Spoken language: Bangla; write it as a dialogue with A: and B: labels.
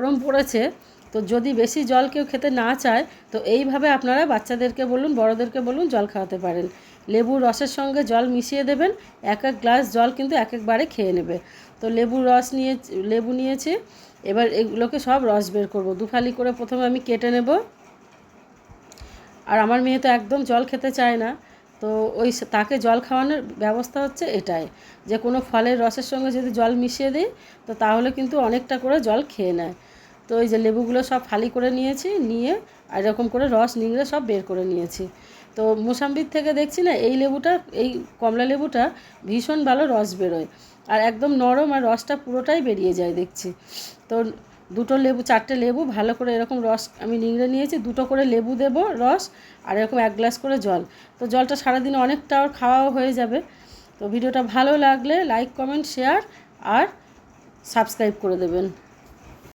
A: গরম পড়েছে, তো যদি বেশি জল কেউ খেতে না চায় তো এইভাবে আপনারা বাচ্চাদেরকে বলুন, বড়োদেরকে বলুন জল খাওয়াতে পারেন। লেবুর রসের সঙ্গে জল মিশিয়ে দেবেন, এক এক গ্লাস জল কিন্তু এক একবারে খেয়ে নেবে। তো লেবু নিয়েছি, এবার এগুলোকে সব রস বের করবো। দুফালি করে প্রথমে আমি কেটে নেব। আর আমার মেয়ে তো একদম জল খেতে চায় না, তো তাকে জল খাওয়ানোর ব্যবস্থা হচ্ছে এটাই, যে কোনো ফলের রসের সঙ্গে যদি জল মিশিয়ে দিই তো তাহলে কিন্তু অনেকটা করে জল খেয়ে নেয়। তো এই যে লেবুগুলো সব ফালি করে নিয়ে আর এরকম করে রস নিংড়ে সব বের করে নিয়েছি। তো মোসাম্বির থেকে দেখছি না এই কমলা লেবুটা ভীষণ ভালো রস বেরোয়, আর একদম নরম, আর রসটা পুরোটাই বেরিয়ে যায় দেখছি। তো চারটে লেবু ভালো করে এরকম রস আমি নিংড়ে নিয়েছি, 2টো করে লেবু দেব রস, আর এরকম 1 গ্লাস করে জল। তো জলটা সারাদিন অনেকটা খাওয়াও হয়ে যাবে। তো ভিডিওটা ভালো লাগলে লাইক, কমেন্ট, শেয়ার আর সাবস্ক্রাইব করে দেবেন।